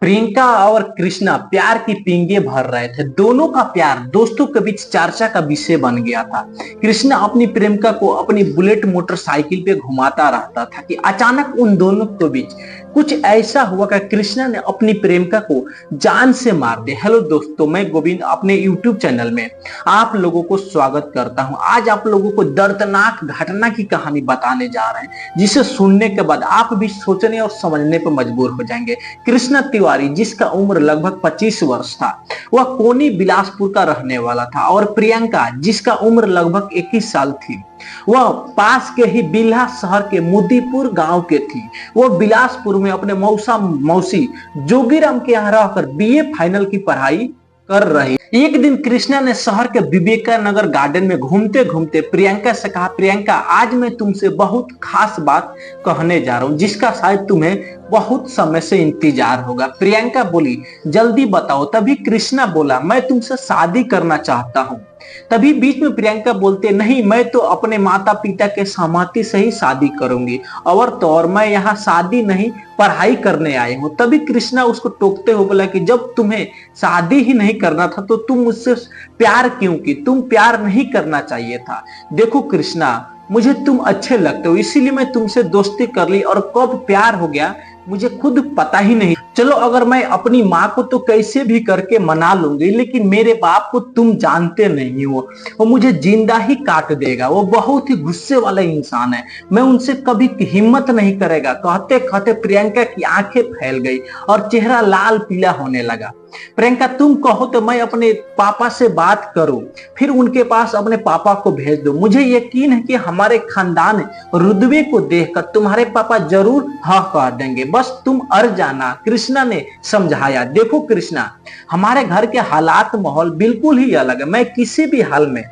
प्रियंका और कृष्णा प्यार की पींगे भर रहे थे। दोनों का प्यार दोस्तों के बीच चर्चा का विषय बन गया था। कृष्णा अपनी प्रियंका को अपनी बुलेट मोटरसाइकिल पे घुमाता रहता था कि अचानक उन दोनों के बीच कुछ ऐसा हुआ कि कृष्णा ने अपनी प्रेमिका को जान से मार दिया। हेलो दोस्तों, मैं गोविंद अपने यूट्यूब चैनल में आप लोगों को स्वागत करता हूं। आज आप लोगों को दर्दनाक घटना की कहानी बताने जा रहे हैं, जिसे सुनने के बाद आप भी सोचने और समझने पर मजबूर हो जाएंगे। कृष्णा तिवारी, जिसका उम्र लगभग 25 वर्ष था, वह कोनी बिलासपुर का रहने वाला था, और प्रियंका, जिसका उम्र लगभग 21 साल थी, वह पास के ही बिल्हा शहर के मुदीपुर गांव के थी। वो बिलासपुर में अपने मौसी जोगीराम के यहाँ रहकर बीए फाइनल की पढ़ाई कर रही। एक दिन कृष्णा ने शहर के विवेकानगर गार्डन में घूमते घूमते प्रियंका से कहा, प्रियंका, आज मैं तुमसे बहुत खास बात कहने जा रहा हूँ, जिसका शायद तुम्हें बहुत समय से इंतजार होगा। प्रियंका बोली, जल्दी बताओ। तभी कृष्णा बोला, मैं तुमसे शादी करना चाहता हूँ। तभी बीच में प्रियंका बोलते, नहीं, मैं तो अपने माता पिता के सहमति से ही शादी करूंगी, और तो और मैं यहाँ शादी नहीं पढ़ाई करने आए हूँ। तभी कृष्णा उसको टोकते हुए बोला कि जब तुम्हें शादी ही नहीं करना था तो तुम मुझसे प्यार क्यों की? तुम प्यार नहीं करना चाहिए था। देखो कृष्णा, मुझे तुम अच्छे लगते हो, इसीलिए मैं तुमसे दोस्ती कर ली, और कब प्यार हो गया मुझे खुद पता ही नहीं। चलो, अगर मैं अपनी माँ को तो कैसे भी करके मना लूंगी, लेकिन मेरे बाप को तुम जानते नहीं हो, वो मुझे जिंदा ही काट देगा। वो बहुत ही गुस्से वाला इंसान है, मैं उनसे कभी हिम्मत नहीं करेगा। कहते कहते प्रियंका की आंखें फैल गई और चेहरा लाल पीला होने लगा। प्रियंका, तुम कहो तो मैं अपने पापा से बात करूं, फिर उनके पास अपने पापा को भेज दो। मुझे यकीन है कि हमारे खानदान रुतबे को देखकर तुम्हारे पापा जरूर हाँ कह देंगे, बस तुम अड़ जाना, कृष्णा ने समझाया। देखो कृष्णा, हमारे घर के हालात माहौल बिल्कुल ही अलग है। मैं किसी भी हाल में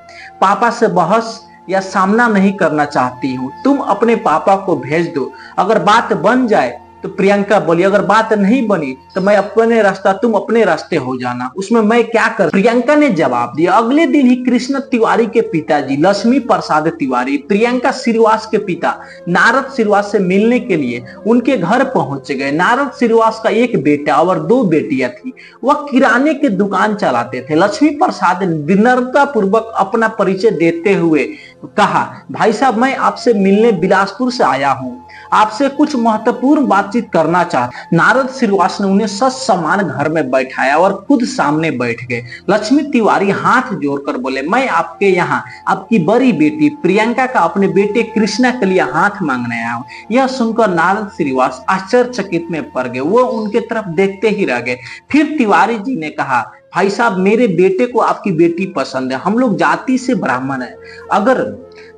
पापा से बहस या सामना नहीं करना चाहती हूँ। तुम अपने पापा को भेज दो, अगर बात बन जाए तो प्रियंका बोली, अगर बात नहीं बनी तो मैं अपने रास्ता, तुम अपने रास्ते हो जाना, उसमें मैं क्या कर। प्रियंका ने जवाब दिया। अगले दिन ही कृष्ण तिवारी के पिताजी लक्ष्मी प्रसाद तिवारी प्रियंका श्रीवास के पिता नारद श्रीवास से मिलने के लिए उनके घर पहुंच गए। नारद श्रीवास का एक बेटा और 2 बेटियां थी। वह किराने की दुकान चलाते थे। लक्ष्मी प्रसाद ने विनम्रता पूर्वक अपना परिचय देते हुए कहा, भाई साहब, मैं आपसे मिलने बिलासपुर से आया हूँ, आपसे कुछ महत्वपूर्ण बातचीत करना चाहता। नारद श्रीवास ने उन्हें ससम्मान घर में बैठाया और खुद सामने बैठ गए। लक्ष्मी तिवारी हाथ जोड़कर बोले, मैं आपके यहाँ आपकी बड़ी बेटी प्रियंका का अपने बेटे कृष्णा के लिए हाथ मांगने आया हूँ। यह सुनकर नारद श्रीवास आश्चर्यचकित में पड़ गए। वो उनके तरफ देखते ही रह गए। फिर तिवारी जी ने कहा, भाई साहब, मेरे बेटे को आपकी बेटी पसंद है, हम लोग जाति से ब्राह्मण हैं। अगर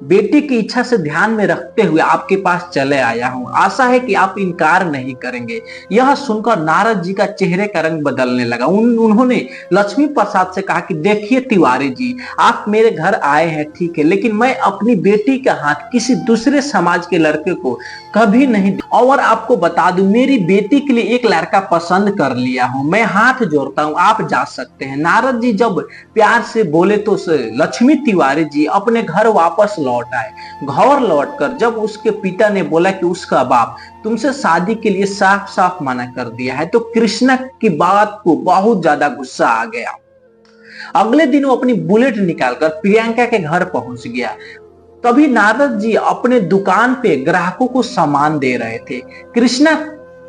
बेटी की इच्छा से ध्यान में रखते हुए आपके पास चले आया हूं, आशा है कि आप इनकार नहीं करेंगे। यह सुनकर नारद जी का चेहरे का रंग बदलने लगा। उन्होंने लक्ष्मी प्रसाद से कहा कि देखिए तिवारी जी, आप मेरे घर आए हैं ठीक है, लेकिन मैं अपनी बेटी का हाथ किसी दूसरे समाज के लड़के को कभी नहीं। और आपको बता दूं, मेरी बेटी के लिए एक लड़का पसंद कर लिया हूं। मैं हाथ जोड़ता हूं, आप जा सकते हैं। नारद जी जब प्यार से बोले तो लक्ष्मी तिवारी जी अपने घर वापस लौट आए। घर लौटकर जब उसके पिता ने बोला कि उसका बाप तुमसे शादी के लिए साफ साफ मना कर दिया है, तो कृष्णा की बात को बहुत ज्यादा गुस्सा आ गया। अगले दिन वो अपनी बुलेट निकालकर प्रियंका के घर पहुंच गया। तभी नारद जी अपने दुकान पे ग्राहकों को सामान दे रहे थे। कृष्णा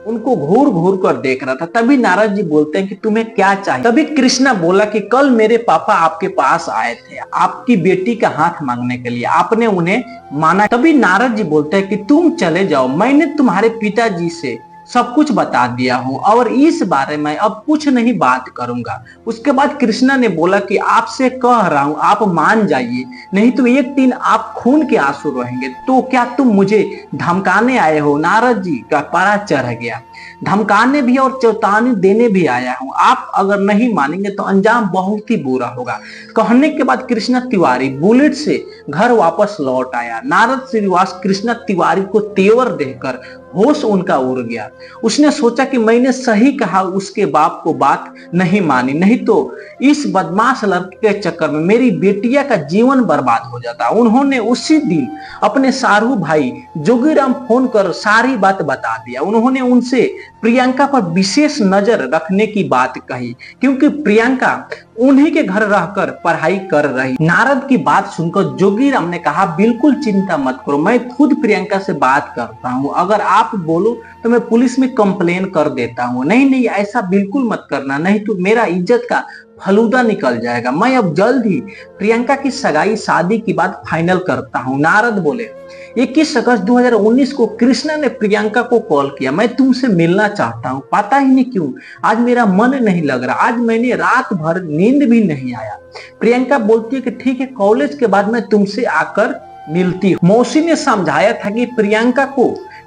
उनको घूर घूर कर देख रहा था। तभी नारद जी बोलते हैं कि तुम्हें क्या चाहिए। तभी कृष्णा बोला कि कल मेरे पापा आपके पास आए थे आपकी बेटी का हाथ मांगने के लिए, आपने उन्हें माना। तभी नारद जी बोलते हैं कि तुम चले जाओ, मैंने तुम्हारे पिताजी से सब कुछ बता दिया हूं और इस बारे में अब कुछ नहीं बात करूंगा। उसके बाद कृष्णा ने बोला कि आपसे कह रहा हूं, आप मान जाइए, नहीं तो एक दिन आप खून के आंसू रहेंगे। तो क्या तुम मुझे धमकाने आए हो? नारद जी का पारा चढ़ गया। धमकाने भी और चेतावनी देने भी आया हूं, आप अगर नहीं मानेंगे तो अंजाम बहुत ही बुरा होगा। कहने के बाद कृष्णा तिवारी बुलेट से घर वापस लौट आया। नारद श्रीवास कृष्णा तिवारी को तेवर देखकर होश उनका उड़ गया। उसने सोचा कि मैंने सही कहा, उसके बाप को बात नहीं मानी, नहीं तो इस बदमाश लड़के के चक्कर में मेरी बेटिया का जीवन बर्बाद हो जाता। उन्होंने उसी दिन अपने सारू भाई जोगीराम फोन कर सारी बात बता दिया। उन्होंने उनसे प्रियंका पर विशेष नजर रखने की बात कही, क्योंकि प्रियंका उन्हीं के घर रहकर पढ़ाई कर रही। नारद की बात सुनकर जोगीराम ने कहा, बिल्कुल चिंता मत करो, मैं खुद प्रियंका से बात करता हूँ, अगर आप बोलो तो मैं पुलिस में कंप्लेन कर देता हूँ। नहीं नहीं, ऐसा बिल्कुल मत करना, नहीं तो मेरा इज्जत का फलूदा निकल जाएगा। मैं अब जल्द ही प्रियंका की सगाई शादी की बात फाइनल करता हूँ। नारद बोले, 21 अगस्त 2019 को कृष्णा ने प्रियंका को कॉल किया, मैं तुमसे मिलना चाहता हूँ, पता ही नहीं क्यों आज मेरा मन नहीं लग रहा, आज मैंने रात भर नींद भी नहीं आया। प्रियंका बोलती है कि ठीक है, कॉलेज के बाद मैं तुमसे आकर मिलती हूँ। मौसी ने समझाया था कि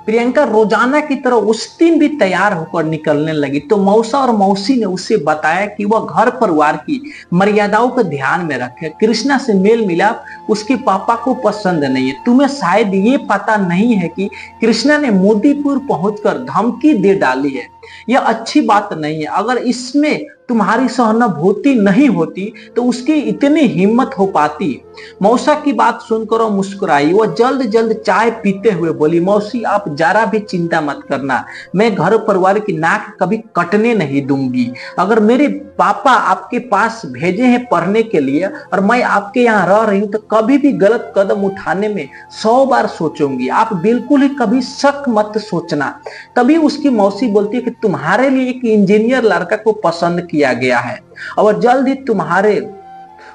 प्रियंका रोजाना की तरह उस दिन भी तैयार होकर निकलने लगी, तो मौसा और मौसी ने उसे बताया कि वह घर परिवार की मर्यादाओं को ध्यान में रखे। कृष्णा से मेल मिलाप उसके पापा को पसंद नहीं है। तुम्हें शायद ये पता नहीं है कि कृष्णा ने मोदीपुर पहुंचकर धमकी दे डाली है। यह अच्छी बात नहीं है। अगर इसमें तुम्हारी सहानुभूति नहीं होती तो उसकी इतनी हिम्मत हो पाती। मौसा की बात सुनकर वो मुस्कुराई। वो जल्द जल्द चाय पीते हुए बोली, मौसी आप जरा भी चिंता मत करना, मैं घर परिवार की नाक कभी कटने नहीं दूंगी। अगर मेरे पापा आपके पास भेजे हैं पढ़ने के लिए और मैं आपके यहाँ रह रही हूँ तो कभी भी गलत कदम उठाने में 100 बार सोचूंगी। आप बिल्कुल ही कभी शक मत सोचना। तभी उसकी मौसी बोलती है कि तुम्हारे लिए एक इंजीनियर लड़का को पसंद किया गया है और जल्द ही तुम्हारे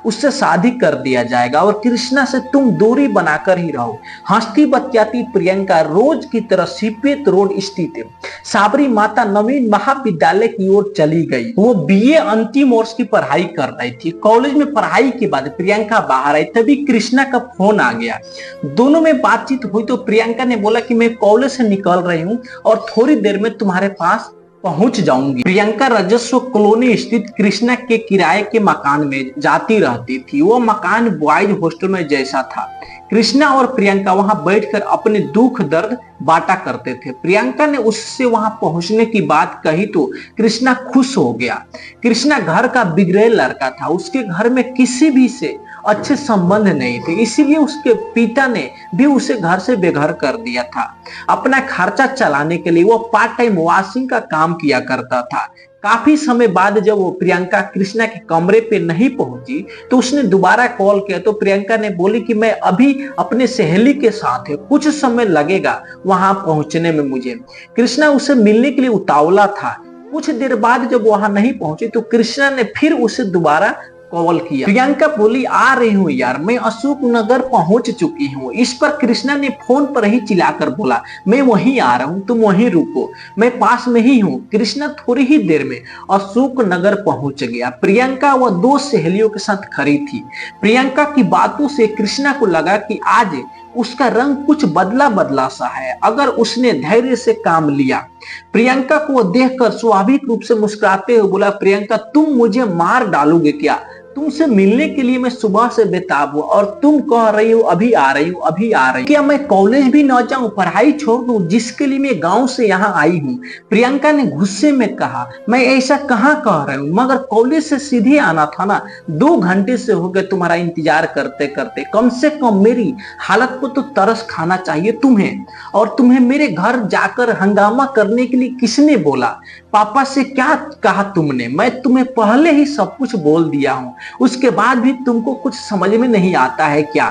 उससे शादी कर दिया जाएगा और कृष्णा से तुम दूरी बनाकर ही रहो। हंसती बतियाती प्रियंका रोज की तरह सीपेत रोड स्थित साबरी माता नवीन महाविद्यालय की ओर चली गई। वो बीए अंतिम वर्ष की पढ़ाई कर रही थी। कॉलेज में पढ़ाई के बाद प्रियंका बाहर आई, तभी कृष्णा का फोन आ गया। दोनों में बातचीत हुई तो प्रियंका ने बोला कि मैं कॉलेज से निकल रही हूँ और थोड़ी देर में तुम्हारे पास पहुंच जाऊंगी। प्रियंका राजस्व कॉलोनी स्थित कृष्णा के किराए के मकान में जाती रहती थी। वो मकान बॉयज हॉस्टल में जैसा था। कृष्णा और प्रियंका वहां बैठकर अपने दुख दर्द बांटा करते थे। प्रियंका ने उससे वहां पहुंचने की बात कही तो कृष्णा खुश हो गया। कृष्णा घर का बिगड़ेल लड़का था, उसके घर में किसी भी से अच्छे संबंध नहीं थे, इसीलिए उसके पिता ने भी उसे घर से बेघर कर दिया था। अपना खर्चा चलाने के लिए वो पार्ट टाइम वॉशिंग का काम किया करता था। काफी समय बाद जब वो प्रियंका कृष्णा के कमरे पे नहीं पहुंची तो उसने दोबारा कॉल किया तो प्रियंका ने बोली कि मैं अभी अपने सहेली के साथ है, कुछ समय लगेगा वहां पहुंचने में मुझे। कृष्णा उसे मिलने के लिए उतावला था। कुछ देर बाद जब वहां नहीं पहुंची तो कृष्णा ने फिर उसे दोबारा कॉल किया। प्रियंका बोली, आ रही हूँ यार, मैं अशोक नगर पहुंच चुकी हूँ। इस पर कृष्णा ने फोन पर ही चिल्लाकर बोला, मैं वहीं आ रहा हूँ, तुम वहीं रुको, मैं पास में ही हूँ। कृष्णा थोड़ी ही देर में अशोक नगर पहुंच गया। प्रियंका वह दो सहेलियों के साथ खड़ी थी। प्रियंका की बातों से कृष्णा को लगा कि आज उसका रंग कुछ बदला बदला सा है, अगर उसने धैर्य से काम लिया। प्रियंका को देखकर स्वाभाविक रूप से मुस्कुराते हुए बोला, प्रियंका तुम मुझे मार डालोगे क्या? तुमसे मिलने के लिए मैं सुबह से बेताब हूँ और तुम कह रही हो अभी आ रही हूँ, अभी आ रही हूँ। क्या मैं कॉलेज भी न जाऊं, पढ़ाई छोड़ दूं जिसके लिए मैं गांव से यहाँ आई हूँ? प्रियंका ने गुस्से में कहा, मैं ऐसा कहाँ कह रही हूँ, मगर कॉलेज से सीधे आना था ना। 2 घंटे से हो गए तुम्हारा इंतजार करते करते। कम से कम मेरी हालत को तो तरस खाना चाहिए तुम्हें। और तुम्हें मेरे घर जाकर हंगामा करने के लिए किसने बोला? पापा से क्या कहा तुमने? मैं तुम्हें पहले ही सब कुछ बोल दिया हूँ, उसके बाद भी तुमको कुछ समझ में नहीं आता है क्या?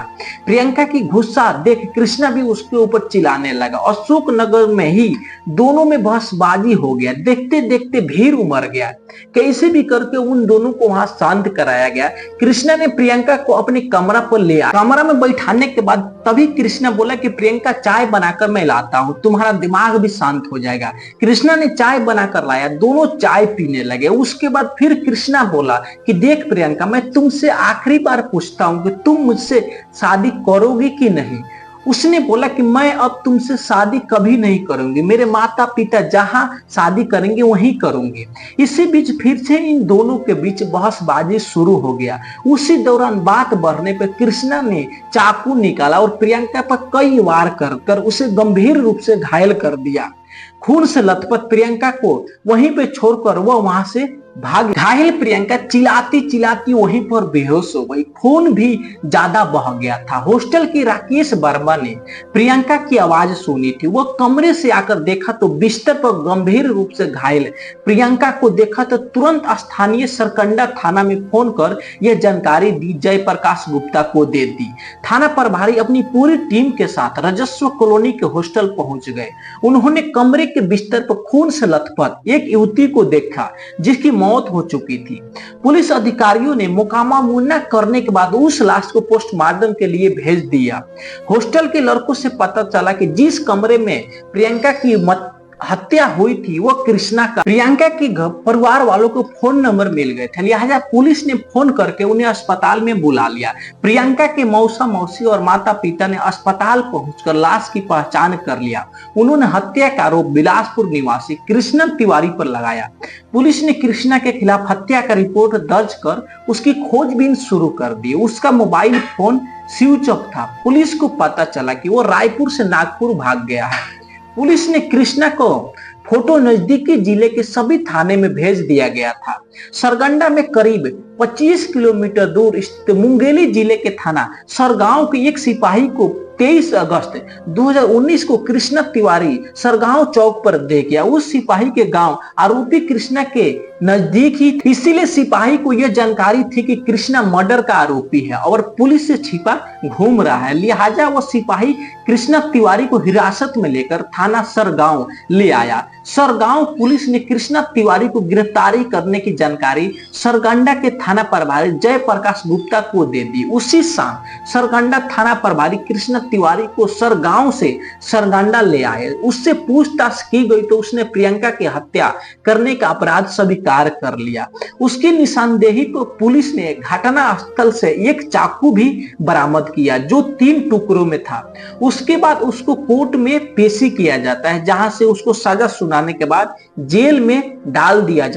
प्रियंका की गुस्सा देख कृष्णा भी उसके ऊपर चिल्लाने लगा। अशोक नगर में ही दोनों में बहसबाजी हो गया। देखते देखते भीड़ उमड़ गया। कैसे भी करके उन दोनों को वहां शांत कराया गया। कृष्णा ने प्रियंका को अपने कमरा पर ले आया। कमरा में बैठाने के बाद तभी कृष्णा बोला कि प्रियंका चाय बनाकर मैं लाता हूँ, तुम्हारा दिमाग भी शांत हो जाएगा। कृष्णा ने चाय बनाकर लाया, दोनों चाय पीने लगे। उसके बाद फिर कृष्णा बोला कि देख प्रियंका, मैं तुमसे आखिरी बार पूछता हूँ कि तुम मुझसे शादी करोगी कि नहीं? उसने बोला कि मैं अब तुमसे शादी कभी नहीं करूंगी, मेरे माता पिता जहां शादी करेंगे वहीं करूंगी। इसी बीच फिर से इन दोनों के बीच बहसबाजी शुरू हो गया। उसी दौरान बात बढ़ने पर कृष्णा ने चाकू निकाला और प्रियंका पर कई वार कर उसे गंभीर रूप से घायल कर दिया। खून से लथपथ प्रियंका को वहीं पे छोड़कर वह वहां से भाग। घायल प्रियंका चिल्लाती चिल्लाती वहीं पर बेहोश हो गई। खून भी ज्यादा बह गया था। हॉस्टल के राकेश वर्मा ने प्रियंका की आवाज सुनी थी। वह कमरे से आकर देखा तो बिस्तर पर गंभीर रूप से घायल प्रियंका को देखा तो तुरंत स्थानीय सरकंडा थाना में फोन कर यह जानकारी दी जयप्रकाश गुप्ता को दे दी। थाना प्रभारी अपनी पूरी टीम के साथ राजस्व कॉलोनी के हॉस्टल पहुंच गए। उन्होंने कमरे के बिस्तर पर खून से लथपथ एक युवती को देखा जिसकी मौत हो चुकी थी। पुलिस अधिकारियों ने मुकामा मुन्ना करने के बाद उस लाश को पोस्टमार्टम के लिए भेज दिया। हॉस्टल के लड़कों से पता चला कि जिस कमरे में प्रियंका की हत्या हुई थी वो कृष्णा का। प्रियंका के परिवार वालों को फोन नंबर मिल गए थे, लिहाजा पुलिस ने फोन करके उन्हें अस्पताल में बुला लिया। प्रियंका के मौसा मौसी और माता पिता ने अस्पताल पहुंचकर लाश की पहचान कर लिया। उन्होंने हत्या का आरोप बिलासपुर निवासी कृष्णा तिवारी पर लगाया। पुलिस ने कृष्णा के खिलाफ हत्या का रिपोर्ट दर्ज कर उसकी खोजबीन शुरू कर दी। उसका मोबाइल फोन स्विच ऑफ था। पुलिस को पता चला कि वो रायपुर से नागपुर भाग गया है। पुलिस ने कृष्णा को फोटो नजदीकी जिले के सभी थाने में भेज दिया गया था। सरगंडा में करीब 25 किलोमीटर दूर स्थित मुंगेली जिले के थाना सरगांव के एक सिपाही को 23 अगस्त 2019 को कृष्णा तिवारी सरगांव चौक पर देख गया। उस सिपाही के गांव आरोपी कृष्णा के नजदीक ही, इसीलिए सिपाही को यह जानकारी थी कि कृष्णा मर्डर का आरोपी है और पुलिस से छिपा घूम रहा है। लिहाजा वह सिपाही कृष्णा तिवारी को हिरासत में लेकर थाना सरगांव ले आया। सरगांव पुलिस ने कृष्णा तिवारी को गिरफ्तारी करने की जानकारी सरगंडा के थाना प्रभारी जयप्रकाश गुप्ता को दे दी। उसी शाम सरगंडा थाना प्रभारी कृष्णा तिवारी को सरगांव से सरगंडा ले आए। उससे पूछताछ की गई तो उसने प्रियंका की हत्या करने का अपराध स्वीकार कर लिया। उसकी निशानदेही पर पुलिस ने घटना स्थल से एक चाकू भी बरामद किया जो 3 टुकड़ों में था। उसके बाद उसको कोर्ट में पेशी किया जाता है, जहां से उसको सजा सुनाने के बाद जेल में डाल दिया जाता है।